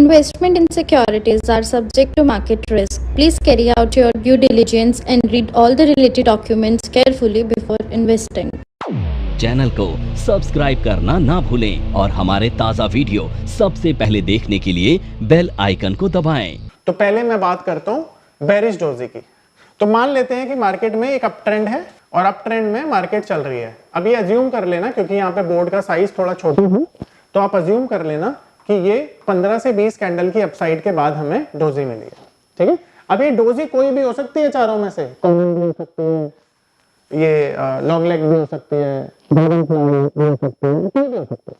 Investment in securities are subject to market risk. Please carry out your due diligence and read all the related documents carefully before investing. Channel को subscribe करना ना भूलें और हमारे ताज़ा video सबसे पहले देखने के लिए बेल आइकन को दबाएं। तो पहले मैं बात करता हूं बेरिश डोजी की। तो मान लेते हैं कि मार्केट में एक अप ट्रेंड है और अप ट्रेंड में मार्केट चल रही है। अब ये अज्यूम कर लेना, क्योंकि यहाँ पे बोर्ड का साइज थोड़ा छोटा है, तो आप अज्यूम कर लेना कि ये 15 से 20 कैंडल की अपसाइड के बाद हमें डोजी मिली है। ठीक है, अब ये डोजी कोई भी हो सकती है चारों में से, कॉमन भी हो सकती है, ये लॉन्ग लेग भी हो सकती है, ड्रैगन फ्लाई भी हो सकती है, कोई भी हो सकती है।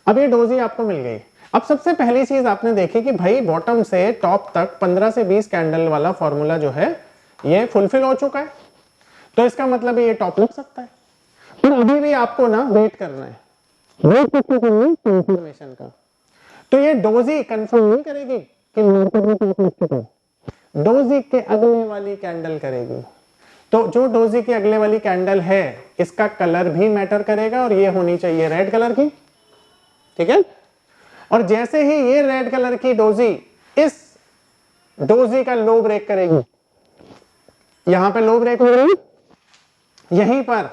अब ये डोजी आपको मिल गई। अब सबसे पहली चीज आपने देखी कि भाई बॉटम से टॉप तक 15 से 20 कैंडल वाला फॉर्मूला जो है ये फुलफिल हो चुका है, तो इसका मतलब ये टॉप लग सकता है। पर अभी भी आपको ना वेट करना है, वेट कंफर्मेशन का। तो ये डोजी कंफर्म नहीं करेगी कि मार्केट में टॉप लग चुका है, डोजी के अगले वाली कैंडल करेगी। तो जो डोजी की अगले वाली कैंडल है इसका कलर भी मैटर करेगा और ये होनी चाहिए रेड कलर की। ठीक है, और जैसे ही ये रेड कलर की डोजी इस डोजी का लो ब्रेक करेगी, यहां पे लो ब्रेक हो रही, यहीं पर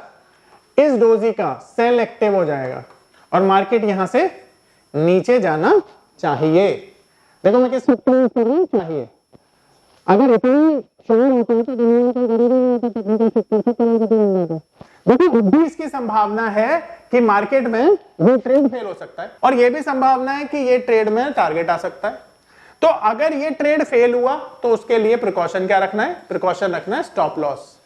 इस डोजी का सेल एक्टिव हो जाएगा और मार्केट यहां से नीचे जाना चाहिए। देखो मैं किस वक्त में कर रहा हूं, चाहिए। अगर इतनी शोर होता है तो दुनिया का देखो अब भी इसकी संभावना है कि मार्केट में ये ट्रेड फेल हो सकता है और ये भी संभावना है कि ये ट्रेड में टारगेट आ सकता है। तो अगर ये ट्रेड फेल हुआ तो उसके लिए प्रिकॉशन क्या रखना है? प्रिकॉशन रखना है स्टॉप लॉस।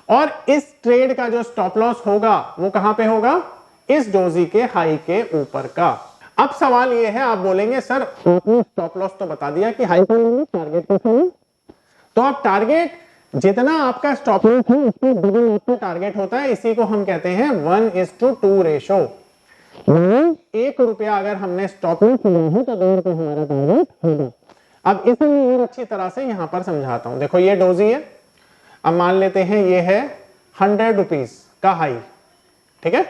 और इस ट्रेड का जो स्टॉप लॉस होगा वो कहां पे होगा? इस डोजी के हाई के ऊपर का। अब सवाल ये है, आप बोलेंगे सर आपने स्टॉप लॉस तो बता दिया कि हाई पर टारगेट कैसे है, तो आप टारगेट जितना आपका स्टॉप लॉस है उसके डबल आपका टारगेट होता है। इसी को हम कहते हैं 1:2 रेशो। 1 रुपया अगर हमने स्टॉप लॉस लिया है तो 2 रुपये हमारा टारगेट होगा। अब इसे मैं और अच्छी तरह से यहां पर समझाता हूं। देखो ये डोजी है, अब मान लेते हैं ये है 100 रुपीज का हाई, ठीक है,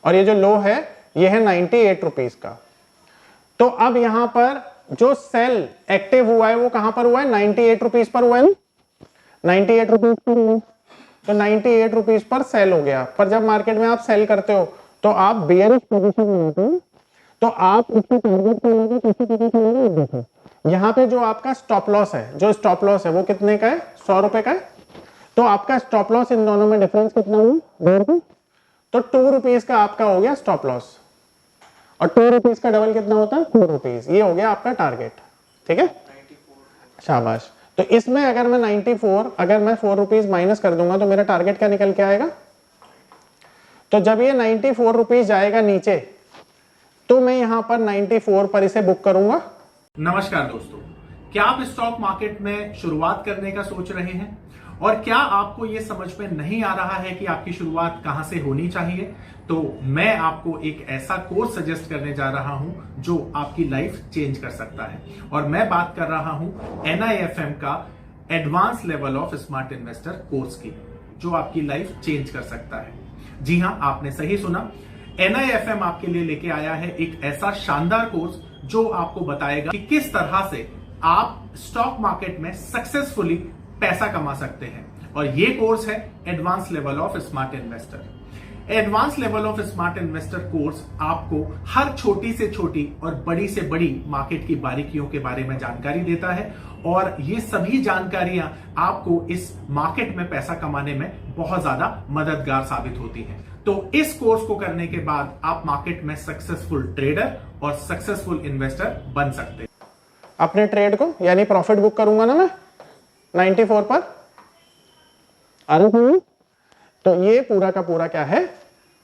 और ये जो लो है ये है 98 रुपीज का। तो अब यहां पर जो सेल एक्टिव हुआ है वो कहां पर हुआ है? 98 रुपीज पर हुआ है ना, 98 रुपीज पर हुआ, तो 98 रुपीज पर सेल हो गया। पर जब मार्केट में आप सेल करते हो तो आप बेयरिश पोजीशन में होते हो, तो आप उसको टारगेट करोगे, कैसे पता चलेगा? देखो यहाँ पे जो आपका स्टॉप लॉस है, जो स्टॉप लॉस है वो कितने का है? 100 रुपए का है। तो आपका स्टॉप लॉस इन दोनों में डिफरेंस कितना हुआ? 2 रुपए। तो 2 रुपीज का आपका हो गया स्टॉप लॉस, और 2 रुपीज का डबल कितना होता है? 4 रुपीज। ये हो गया आपका टारगेट। ठीक है, शाबाश। तो इसमें अगर मैं 94, अगर मैं 4 रुपीज माइनस कर दूंगा तो मेरा टारगेट क्या निकल के आएगा? तो जब ये 94 रुपीज जाएगा नीचे तो मैं यहां पर 94 पर इसे बुक करूंगा। नमस्कार दोस्तों, क्या आप स्टॉक मार्केट में शुरुआत करने का सोच रहे हैं और क्या आपको यह समझ में नहीं आ रहा है कि आपकी शुरुआत कहां से होनी चाहिए? तो मैं आपको एक ऐसा कोर्स सजेस्ट करने जा रहा हूं जो आपकी लाइफ चेंज कर सकता है, और मैं बात कर रहा हूं NIFM का advance level of smart investor course की, जो आपकी लाइफ चेंज कर सकता है। जी हां, आपने सही सुना, NIFM आपके लिए लेके आया है एक ऐसा शानदार कोर्स जो आपको बताएगा कि किस तरह से आप स्टॉक मार्केट में सक्सेसफुली पैसा कमा सकते हैं। और ये कोर्स है advance level of smart investor. Advance level of smart investor course आपको हर छोटी से छोटी और बड़ी से बड़ी मार्केट की बारीकियों के बारे में जानकारी देता है, और ये सभी जानकारियां आपको इस मार्केट में पैसा कमाने में बहुत ज्यादा मददगार साबित होती हैं। तो इस कोर्स को करने के बाद आप मार्केट में सक्सेसफुल ट्रेडर और सक्सेसफुल इन्वेस्टर बन सकते हैं। अपने ट्रेड को यानी प्रॉफिट बुक करूंगा ना मैं 94 पर, तो ये पूरा का पूरा क्या है?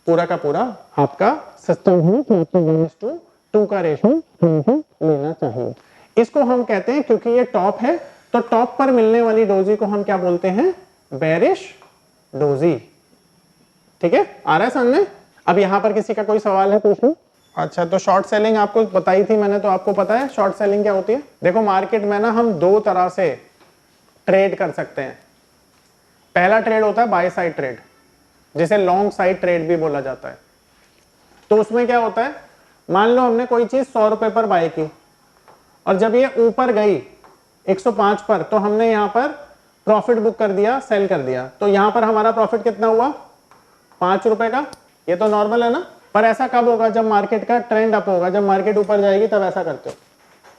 पूरा का पूरा आपका सिस्टम है कि आपको 1:2 का रेशो लेना चाहिए। इसको हम कहते हैं, क्योंकि ये टॉप है तो टॉप पर मिलने वाली डोजी को हम क्या बोलते हैं? Bearish doji. ठीक है, आ रहा है सामने? अब यहां पर किसी का कोई सवाल है पूछूं? अच्छा, तो शॉर्ट सेलिंग आपको बताई थी मैंने, तो आपको पता है शॉर्ट सेलिंग क्या होती है? देखो मार्केट में ना हम 2 तरह से ट्रेड कर सकते हैं। पहला ट्रेड होता है बाय साइड ट्रेड, जिसे लॉन्ग साइड ट्रेड भी बोला जाता है। तो उसमें क्या होता है, मान लो हमने कोई चीज 100 रुपए पर बाय की और जब ये ऊपर गई 105 पर तो हमने यहां पर प्रॉफिट बुक कर दिया, सेल कर दिया। तो यहां पर हमारा प्रॉफिट कितना हुआ? 5 रुपए का। ये तो नॉर्मल है ना। पर ऐसा कब होगा? जब मार्केट का ट्रेंड अप होगा, जब मार्केट ऊपर जाएगी तब ऐसा करते हो।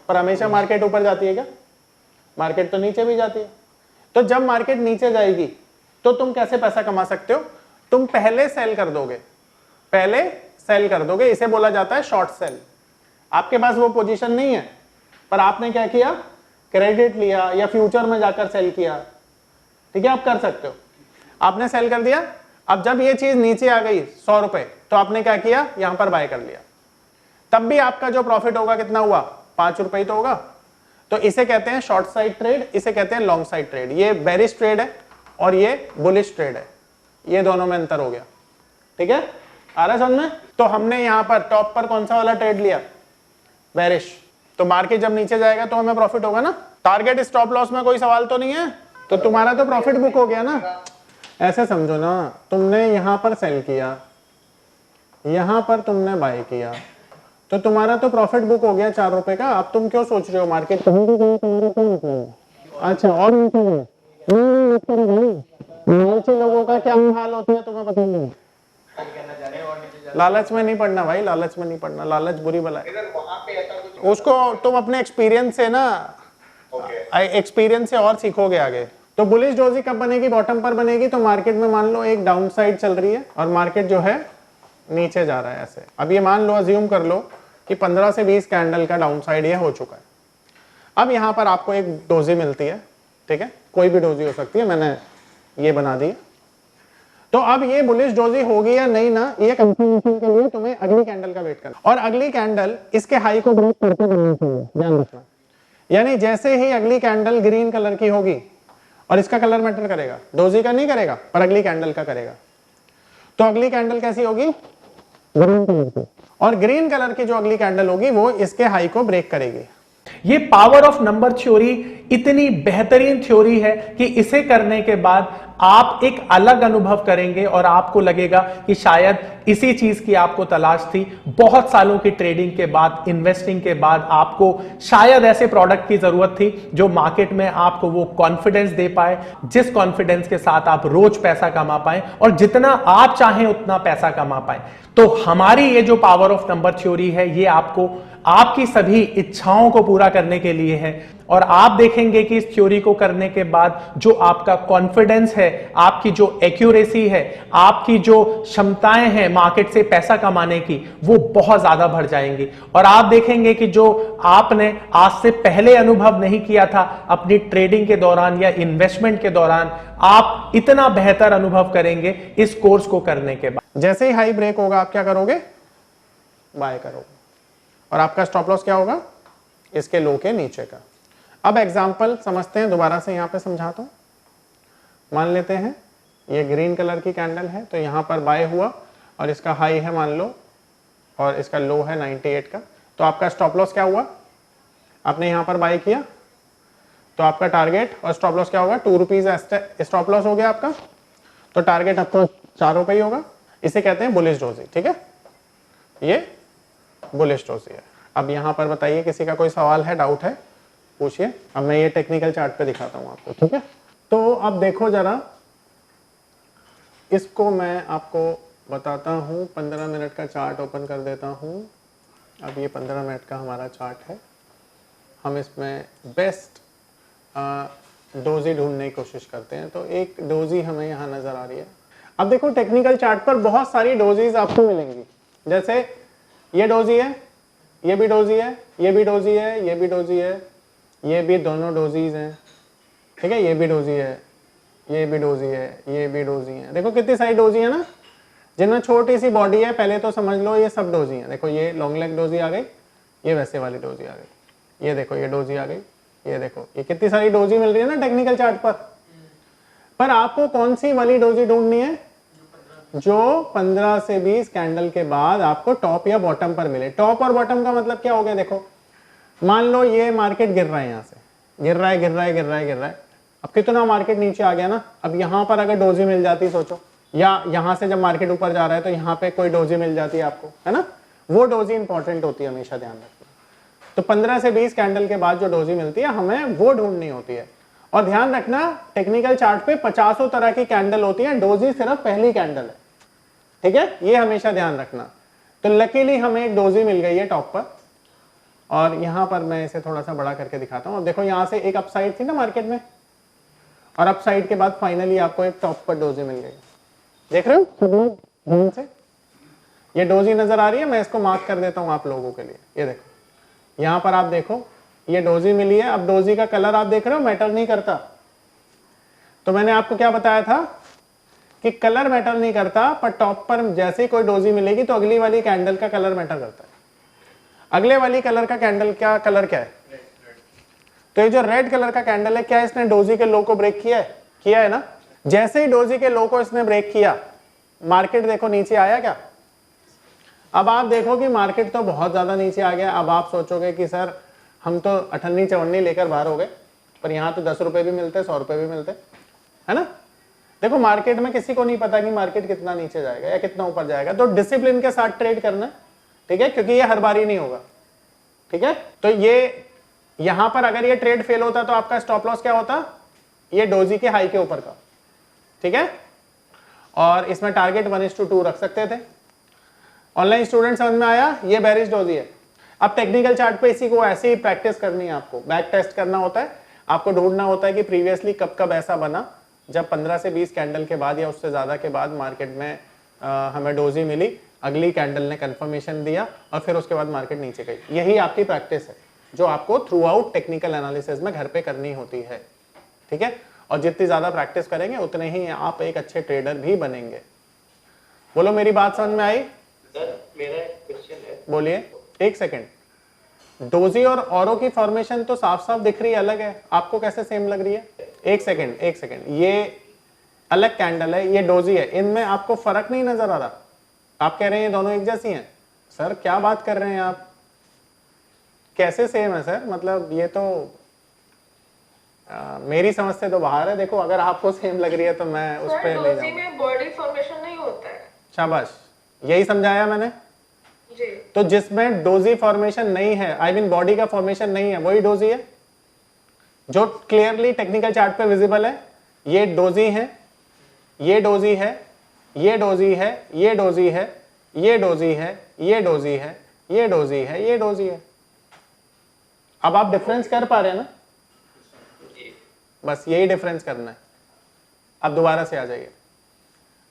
पर हमेशा मार्केट ऊपर जाती है क्या? मार्केट तो नीचे भी जाती है। तो जब मार्केट नीचे जाएगी तो तुम कैसे पैसा कमा सकते हो? तुम पहले सेल कर दोगे, पहले सेल कर दोगे। इसे बोला जाता है शॉर्ट सेल। आपके पास वो पोजीशन नहीं है, पर आपने क्या किया? क्रेडिट लिया या फ्यूचर में जाकर सेल किया। ठीक है, आप कर सकते हो। आपने सेल कर दिया। अब जब ये चीज नीचे आ गई 100 रुपए, तो आपने क्या किया? यहां पर बाय कर लिया। तब भी आपका जो प्रॉफिट होगा कितना हुआ? 5 रुपए ही तो होगा। तो इसे कहते हैं शॉर्ट साइड ट्रेड, इसे कहते हैं लॉन्ग साइड ट्रेड। ये बेरिश ट्रेड है और ये बुलिश ट्रेड है। ये दोनों में अंतर हो गया। ठीक है, आ रहा है समझ में? तो हमने यहां पर टॉप पर कौन सा वाला ट्रेड लिया? बेरिश। तो मार्केट जब नीचे जाएगा तो हमें प्रॉफिट होगा ना। टारगेट स्टॉप लॉस में कोई सवाल तो नहीं है। तो तुम्हारा तो प्रॉफिट बुक हो गया ना। ऐसे समझो ना, तुमने यहां पर सेल किया, यहां पर तुमने बाय किया, तो तुम्हारा तो प्रॉफिट बुक हो गया 4 रुपए का। अब तुम क्यों सोच रहे हो मार्केट कहीं भी गई तुम्हारा क्या मतलब? अच्छा, और नीचे लोगों का क्या हाल होता है तुम्हें पता नहीं। लालच में नहीं पड़ना भाई, लालच में नहीं पड़ना। लालच बुरी बला है। उसको तुम अपने एक्सपीरियंस से ना, एक्सपीरियंस से और सीखोगे आगे। तो बुलिश डोजी कब बनेगी? बॉटम पर बनेगी। तो मार्केट में मान लो एक डाउन साइड चल रही है और मार्केट जो है नीचे जा रहा है ऐसे। अब ये मान लो, अज्यूम कर लो कि 15 से 20 कैंडल का डाउन साइड ये हो चुका है। अब यहां पर आपको एक डोजी मिलती है। ठीक है, कोई भी डोजी हो सकती है, मैंने ये बना दी। तो अब ये बुलिश डोजी होगी या नहीं ना, ये कंफर्मेशन के लिए तुम्हें अगली कैंडल का वेट करना। और अगली कैंडल इसके हाई को ब्रेक करके बननी चाहिए, ध्यान रखना। यानी जैसे ही अगली कैंडल ग्रीन कलर की होगी, और इसका कलर मैटर करेगा, डोजी का नहीं करेगा, पर अगली कैंडल का करेगा। तो अगली कैंडल कैसी होगी? ग्रीन कलर की। और ग्रीन कलर की जो अगली कैंडल होगी वो इसके हाई को ब्रेक करेगी। ये पावर ऑफ नंबर थ्योरी इतनी बेहतरीन थ्योरी है कि इसे करने के बाद आप एक अलग अनुभव करेंगे और आपको लगेगा कि शायद इसी चीज की आपको तलाश थी। बहुत सालों की ट्रेडिंग के बाद, इन्वेस्टिंग के बाद आपको शायद ऐसे प्रोडक्ट की जरूरत थी जो मार्केट में आपको वो कॉन्फिडेंस दे पाए, जिस कॉन्फिडेंस के साथ आप रोज पैसा कमा पाए और जितना आप चाहें उतना पैसा कमा पाए। तो हमारी ये जो पावर ऑफ नंबर थ्योरी है, ये आपको आपकी सभी इच्छाओं को पूरा करने के लिए है। और आप देखेंगे कि इस थ्योरी को करने के बाद जो आपका कॉन्फिडेंस है, आपकी जो एक्यूरेसी है, आपकी जो क्षमताएं हैं मार्केट से पैसा कमाने की, वो बहुत ज्यादा बढ़ जाएंगी। और आप देखेंगे कि जो आपने आज से पहले अनुभव नहीं किया था अपनी ट्रेडिंग के दौरान या इन्वेस्टमेंट के दौरान, आप इतना बेहतर अनुभव करेंगे इस कोर्स को करने के बाद। जैसे ही हाई ब्रेक होगा आप क्या करोगे? बाय करोगे। और आपका स्टॉप लॉस क्या होगा? इसके लो के नीचे का। अब एग्जांपल समझते हैं, दोबारा से यहां पे समझाता हूं। मान लेते हैं ये ग्रीन कलर की कैंडल है, तो यहां पर बाय हुआ और इसका हाई है मान लो, और इसका लो है 98 का। तो आपका स्टॉप लॉस क्या हुआ? आपने यहां पर बाय किया, तो आपका टारगेट और स्टॉप लॉस क्या होगा? 2 रुपीज स्टॉप लॉस हो गया आपका। तो टारगेट आपको 4 रुपए ही होगा। इसे कहते हैं बुलिश डोजी। ठीक है, ये बुलिश डोजी है। अब यहां पर बताइए, किसी का कोई सवाल है, डाउट है, पूछिए। अब मैं ये टेक्निकल चार्ट पे दिखाता हूं आपको। ठीक है, तो अब देखो जरा, इसको मैं आपको बताता हूं। 15 मिनट का चार्ट ओपन कर देता हूं। अब ये 15 मिनट का हमारा चार्ट है। हम इसमें बेस्ट डोजी ढूंढने की कोशिश करते हैं। तो एक डोजी हमें यहाँ नजर आ रही है। अब देखो, टेक्निकल चार्ट पर बहुत सारी डोजीज आपको मिलेंगी। जैसे ये डोजी है, ये भी डोजी है, ये भी डोजी है, ये भी डोजी है, ये भी दोनों डोजीज हैं। ठीक है, ये भी डोजी है, ये भी डोजी है, ये भी डोजी है। देखो कितनी सारी डोजी है ना, जिनमें छोटी सी बॉडी है। पहले तो समझ लो ये सब डोजी है। देखो ये लॉन्ग लेग डोजी आ गई, ये वैसे वाली डोजी आ गई, ये देखो ये डोजी आ गई, ये देखो ये कितनी सारी डोजी मिल रही है ना टेक्निकल चार्ट पर आपको कौन सी वाली डोजी ढूंढनी है? जो 15 से 20 कैंडल के बाद आपको टॉप या बॉटम पर मिले। टॉप और बॉटम का मतलब क्या हो गया? देखो मान लो ये मार्केट गिर रहा है, यहां से गिर रहा है, गिर रहा है, गिर रहा है, गिर रहा है। अब कितना मार्केट नीचे आ गया ना। अब यहां पर अगर डोजी मिल जाती, सोचो, या यहां से जब मार्केट ऊपर जा रहा है तो यहां पे कोई डोजी मिल जाती है आपको, है ना। वो डोजी इंपॉर्टेंट होती है, हमेशा ध्यान रखना। तो 15 से 20 कैंडल के बाद जो डोजी मिलती है हमें वो ढूंढनी होती है। और ध्यान रखना टेक्निकल चार्ट पे 50 तरह की कैंडल होती है, डोजी सिर्फ पहली कैंडल है, ठीक है, ये हमेशा ध्यान रखना। तो लकीली हमें एक डोजी मिल गई है टॉप पर, और यहां पर मैं इसे थोड़ा सा बड़ा करके दिखाता हूं। अब देखो यहां से एक अपसाइड थी ना मार्केट में, और अपसाइड के बाद फाइनली आपको एक टॉप पर डोजी मिल गई। देख रहे हो सब लोग ध्यान से, ये डोजी नजर आ रही है, मैं इसको मार्क कर देता हूं आप लोगों के लिए। ये देखो यहां पर आप देखो ये डोजी मिली है। अब डोजी का कलर आप देख रहे हो मैटर नहीं करता। तो मैंने आपको क्या बताया था कि कलर मैटर नहीं करता, पर टॉप पर जैसे ही कोई डोजी मिलेगी तो अगली वाली कैंडल का कलर मैटर करता है। अगले वाली कलर का कैंडल क्या कलर क्या है? तो ये जो रेड कलर का कैंडल है, क्या इसने डोजी के लो को ब्रेक किया है? किया है ना। जैसे ही डोजी के लो को इसने ब्रेक किया, मार्केट देखो नीचे आया क्या? अब आप देखो कि मार्केट तो बहुत ज्यादा नीचे आ गया। अब आप सोचोगे कि सर हम तो अठन्नी चवन्नी लेकर बाहर हो गए, पर यहाँ तो 10 रुपए भी मिलते, 100 रुपए भी मिलते, है ना। देखो मार्केट में किसी को नहीं पता कि मार्केट कितना नीचे जाएगा या कितना ऊपर जाएगा, तो डिसिप्लिन के साथ ट्रेड करना, ठीक है, क्योंकि ये हर बारी नहीं होगा, ठीक है। तो ये यहां पर अगर ये ट्रेड फेल होता तो आपका स्टॉप लॉस क्या होता? ये डोजी के हाई के ऊपर का, ठीक है, और इसमें टारगेट 1:2 रख सकते थे। ऑनलाइन स्टूडेंट समझ में आया? ये बेरिश डोजी है। अब टेक्निकल चार्ट पे इसी को ऐसे ही प्रैक्टिस करनी है, आपको बैक टेस्ट करना होता है, आपको ढूंढना होता है कि प्रीवियसली कब कब ऐसा बना जब 15 से 20 कैंडल के बाद या उससे ज्यादा के बाद मार्केट में हमें डोजी मिली, अगली कैंडल ने कंफर्मेशन दिया और फिर उसके बाद मार्केट नीचे गई। यही आपकी प्रैक्टिस है जो आपको थ्रू आउट टेक्निकल एनालिसिस में घर पे करनी होती है, ठीक है। और जितनी ज्यादा प्रैक्टिस करेंगे उतने ही आप एक अच्छे ट्रेडर भी बनेंगे। बोलो मेरी बात समझ में आई? सर मेरा एक क्वेश्चन है। बोलिए। एक सेकंड, डोजी और औरो की फॉर्मेशन तो साफ साफ दिख रही है, अलग है, आपको कैसे सेम लग रही है? एक सेकंड, ये अलग कैंडल है, ये डोजी है, इनमें आपको फर्क नहीं नजर आ रहा? आप कह रहे हैं ये दोनों एक जैसी हैं। सर क्या बात कर रहे हैं आप, कैसे सेम है सर? मतलब ये तो मेरी समझ से तो बाहर है। देखो अगर आपको सेम लग रही है तो मैं उस पर ले जाऊंगा। में बॉडी फॉर्मेशन नहीं होता है। शाबाश, यही समझाया मैंने जी। तो जिसमें डोजी फॉर्मेशन नहीं है, आई मीन बॉडी का फॉर्मेशन नहीं है, वही डोजी है जो क्लियरली टेक्निकल चार्ट पे विजिबल है। ये डोजी है, ये डोजी है, ये डोजी है, ये डोजी है, ये डोजी है, ये डोजी है, ये डोजी है, ये डोजी है। अब आप डिफरेंस कर पा रहे हैं ना? बस यही डिफरेंस करना है। अब दोबारा से आ जाइए।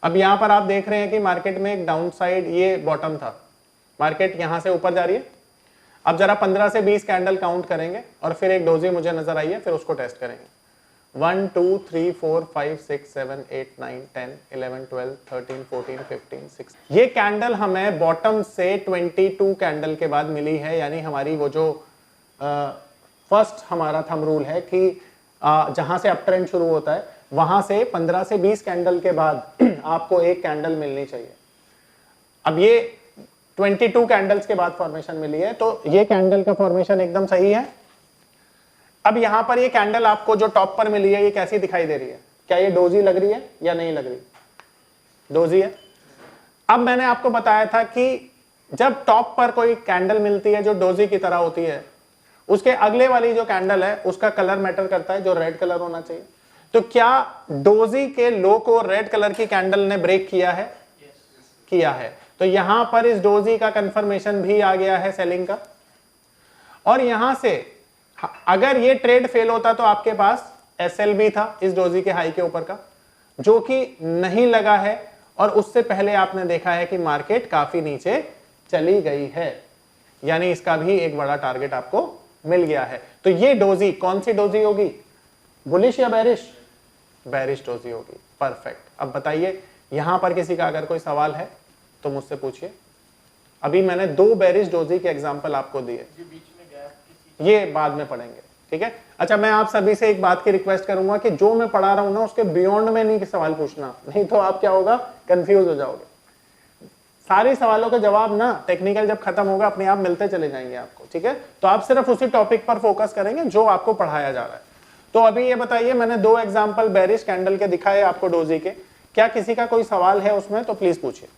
अब यहां पर आप देख रहे हैं कि मार्केट में एक डाउन साइड, ये बॉटम था, मार्केट यहां से ऊपर जा रही है। अब जरा 15 से 20 कैंडल काउंट करेंगे और फिर एक डोजी मुझे नजर आई है, फिर उसको टेस्ट करेंगे। 1 2 3 4 5 6 7 8 9 10 11 12 13 14 15 16। ये कैंडल हमें बॉटम से 22 कैंडल के बाद मिली है, यानी हमारी वो जो फर्स्ट हमारा थंब रूल है कि जहां से अप ट्रेंड शुरू होता है वहां से 15 से 20 कैंडल के बाद आपको एक कैंडल मिलनी चाहिए। अब ये 22 कैंडल्स के बाद फॉर्मेशन मिली है, तो ये कैंडल का फॉर्मेशन एकदम सही है। अब यहां पर ये कैंडल आपको जो टॉप पर मिली है, ये कैसी दिखाई दे रही है? क्या ये डोजी लग रही है या नहीं लग रही? डोजी है। अब मैंने आपको बताया था कि जब टॉप पर कोई कैंडल मिलती है जो डोजी की तरह होती है, उसके अगले वाली जो कैंडल है उसका कलर मैटर करता है, जो रेड कलर होना चाहिए। तो क्या डोजी के लो को रेड कलर की कैंडल ने ब्रेक किया है? किया है। तो यहां पर इस डोजी का कंफर्मेशन भी आ गया है सेलिंग का। और यहां से अगर ये ट्रेड फेल होता तो आपके पास एसएल भी था इस डोजी के हाई के ऊपर का, जो कि नहीं लगा है, और उससे पहले आपने देखा है कि मार्केट काफी नीचे चली गई है, यानी इसका भी एक बड़ा टारगेट आपको मिल गया है। तो ये डोजी कौन सी डोजी होगी? बुलिश या बेरिश? बेरिश डोजी होगी। परफेक्ट। अब बताइए यहां पर किसी का अगर कोई सवाल है तो मुझसे पूछिए। अभी मैंने 2 बेरिश डोजी के एग्जांपल आपको दिए, ये बाद में पढ़ेंगे, ठीक है। अच्छा, मैं आप सभी से एक बात की रिक्वेस्ट करूंगा कि जो मैं पढ़ा रहा हूं ना उसके बियॉन्ड में नहीं सवाल पूछना, नहीं तो आप क्या होगा, कंफ्यूज हो जाओगे। सारे सवालों के जवाब ना टेक्निकल जब खत्म होगा अपने आप मिलते चले जाएंगे आपको, ठीक है। तो आप सिर्फ उसी टॉपिक पर फोकस करेंगे जो आपको पढ़ाया जा रहा है। तो अभी ये बताइए, मैंने 2 एग्जांपल बेरिश कैंडल के दिखाए आपको डोजी के, क्या किसी का कोई सवाल है उसमें? तो प्लीज पूछिए।